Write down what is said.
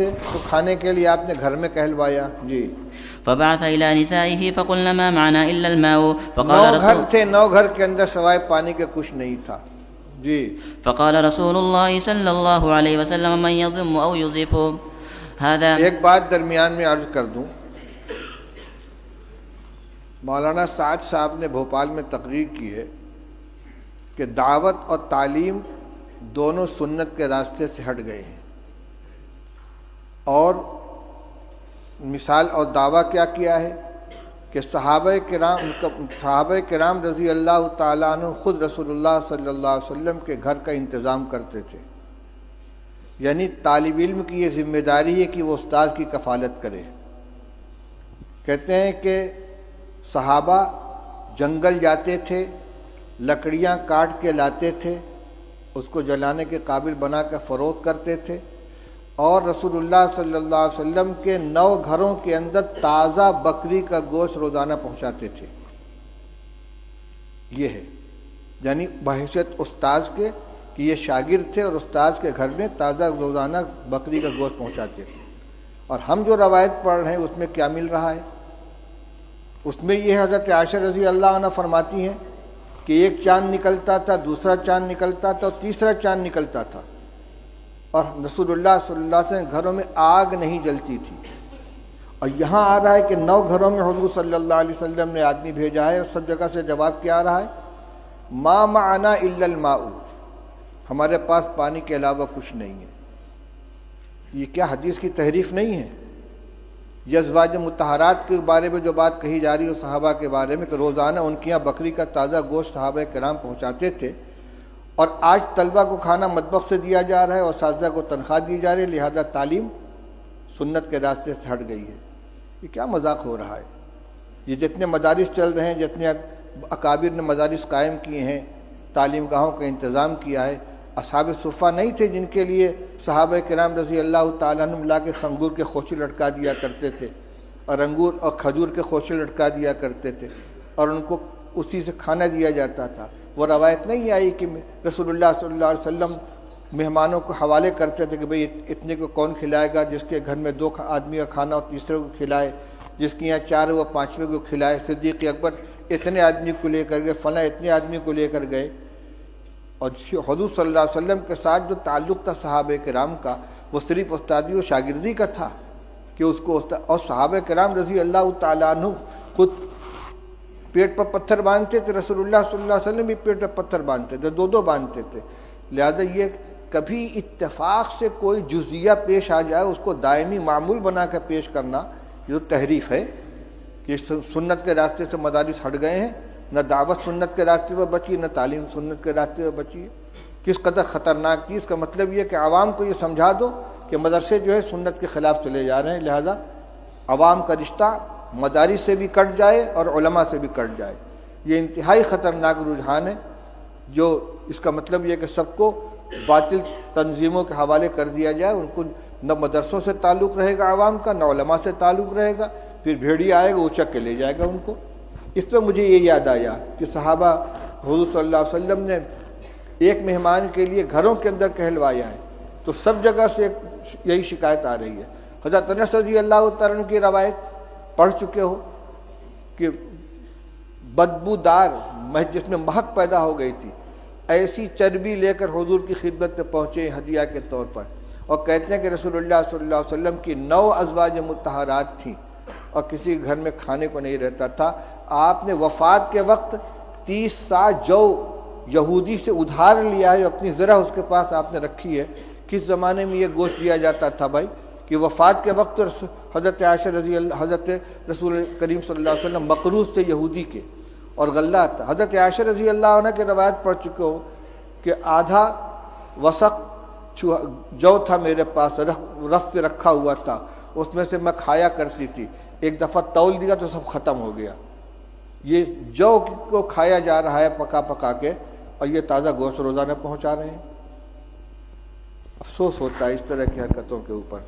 تو کھانے کے لیے آپ نے گھر میں کہلوایا جی. فبعث إلى نسائه فقلن ما معنا إلا الماء نو گھر تھے، نو گھر کے اندر سوائے پانی کے کچھ نہیں تھا جی. فقال رسول الله صلی اللہ علیہ وسلم من يضم أو يضيف هذا. ایک بات درمیان میں عرض کر دوں، مولانا سعد صاحب نے بھوپال میں تقریر کی ہے کہ دعوت اور تعلیم دونوں سنت کے راستے سے ہٹ گئے ہیں، اور مثال اور دعویٰ کیا کیا ہے کہ صحابہ کرام رضی اللہ تعالیٰ عنہ خود رسول اللہ صلی اللہ علیہ وسلم کے گھر کا انتظام کرتے تھے. یعنی طالب علم کی یہ ذمہ داری ہے کہ وہ استاد کی کفالت کرے. کہتے ہیں کہ صحابہ جنگل جاتے تھے، لکڑیاں کاٹ کے لاتے تھے، اس کو جلانے کے قابل بنا کر فروخت کرتے تھے، اور رسول اللہ صلی اللہ علیہ وسلم کے 9 گھروں کے اندر تازہ بکری کا گوشت روزانہ پہنچاتے تھے. یہ ہے یعنی بحیثیت استاذ کے کہ یہ شاگرد تھے اور استاذ کے گھر میں تازہ روزانہ بکری کا گوشت پہنچاتے تھے. اور ہم جو روایت پڑھ رہے ہیں اس میں کیا مل رہا ہے؟ اس میں یہ حضرت عائشہ رضی اللہ عنہ فرماتی ہیں کہ ایک چاند نکلتا تھا، دوسرا چاند نکلتا تھا، اور تیسرا چاند نکلتا تھا، اور رسول اللہ صلی اللہ علیہ وسلم گھروں میں آگ نہیں جلتی تھی. اور یہاں آ رہا ہے کہ 9 گھروں میں حضور صلی اللہ علیہ وسلم نے آدمی بھیجا ہے، اور سب جگہ سے جواب کیا آ رہا ہے؟ ما معنا الا الماء، ہمارے پاس پانی کے علاوہ کچھ نہیں ہے. یہ کیا حدیث کی تحریف نہیں ہے؟ یہ ازواج مطہرات کے بارے میں جو بات کہی جا رہی ہے صحابہ کے بارے میں کہ روزانہ ان کے یہاں بکری کا تازہ گوشت صحابہ کرام پہنچاتے تھے، اور آج طلبہ کو کھانا مطبخ سے دیا جا رہا ہے اور اساتذہ کو تنخواہ دی جا رہی ہے، لہذا تعلیم سنت کے راستے سے ہٹ گئی ہے. یہ کیا مذاق ہو رہا ہے؟ یہ جتنے مدارس چل رہے ہیں، جتنے اکابر نے مدارس قائم کیے ہیں، تعلیم گاہوں کا انتظام کیا ہے، اصحاب صفہ نہیں تھے جن کے لیے صحابہ کرام رضی اللہ تعالیٰ عنہ لا کے خنگور کے خوشے لٹکا دیا کرتے تھے، اور انگور اور کھجور کے خوشے لٹکا دیا کرتے تھے، اور ان کو اسی سے کھانا دیا جاتا تھا. وہ روایت نہیں آئی کہ رسول اللہ صلی اللہ علیہ وسلم مہمانوں کو حوالے کرتے تھے کہ بھئی اتنے کو کون کھلائے گا، جس کے گھر میں 2 آدمی کا کھانا اور تیسرے کو کھلائے، جس کے یہاں 4 وہ 5ویں کو کھلائے. صدیق اکبر اتنے آدمی کو لے کر گئے، فلاں اتنے آدمی کو لے کر گئے. اور حضور صلی اللہ علیہ وسلم کے ساتھ جو تعلق تھا صحابہ کرام کا، وہ صرف استادی و شاگردی کا تھا کہ اس کو اور صحابہ کرام رضی اللہ تعالیٰ عنہ خود پیٹ پر پتھر باندھتے تھے، رسول اللہ صلی اللہ علیہ وسلم بھی پیٹ پر پتھر باندھتے تھے، 2 باندھتے تھے. لہذا یہ کبھی اتفاق سے کوئی جزیہ پیش آ جائے اس کو دائمی معمول بنا کر پیش کرنا، یہ تو تحریف ہے کہ سنت کے راستے سے مدارس ہٹ گئے ہیں. نہ دعوت سنت کے راستے پر بچی، نہ تعلیم سنت کے راستے پر بچی ہے. کس قدر خطرناک چیز. کا مطلب یہ کہ عوام کو یہ سمجھا دو کہ مدرسے جو ہے سنت کے خلاف چلے جا رہے ہیں، لہذا عوام کا رشتہ مدارس سے بھی کٹ جائے اور علماء سے بھی کٹ جائے. یہ انتہائی خطرناک رجحان ہے، جو اس کا مطلب یہ کہ سب کو باطل تنظیموں کے حوالے کر دیا جائے. ان کو نہ مدرسوں سے تعلق رہے گا عوام کا، نہ علماء سے تعلق رہے گا. پھر بھیڑیا آئے گا اچک کے لے جائے گا ان کو. اس پہ مجھے یہ یاد آیا کہ صحابہ حضور صلی اللہ علیہ وسلم نے ایک مہمان کے لیے گھروں کے اندر کہلوایا ہے، تو سب جگہ سے یہی شکایت آ رہی ہے. حضرت انس رضی اللہ تعالیٰ عنہ کی روایت پڑھ چکے ہو کہ بدبودار جس میں مہک پیدا ہو گئی تھی، ایسی چربی لے کر حضور کی خدمت میں پہنچے ہدیہ کے طور پر، اور کہتے ہیں کہ رسول اللہ صلی اللہ علیہ وسلم کی 9 ازواج مطہرات تھیں اور کسی گھر میں کھانے کو نہیں رہتا تھا. آپ نے وفات کے وقت 30 سا جو یہودی سے ادھار لیا ہے، اپنی ذرا اس کے پاس آپ نے رکھی ہے. کس زمانے میں یہ گوشت دیا جاتا تھا بھائی کہ وفات کے وقت حضرت عائشہ حضرت رسول کریم صلی اللہ علیہ وسلم مقروض تھے یہودی کے، اور غلہ تھا. حضرت عائشہ رضی اللہ عنہ کی روایت پڑھ چکے ہو کہ آدھا وسق جو تھا میرے پاس، رف پہ رکھا ہوا تھا، اس میں سے میں کھایا کرتی تھی. ایک دفعہ تول دیا تو سب ختم ہو گیا. یہ جو کو کھایا جا رہا ہے پکا پکا کے، اور یہ تازہ گوشت روزانہ پہنچا رہے ہیں. افسوس ہوتا ہے اس طرح کی حرکتوں کے اوپر.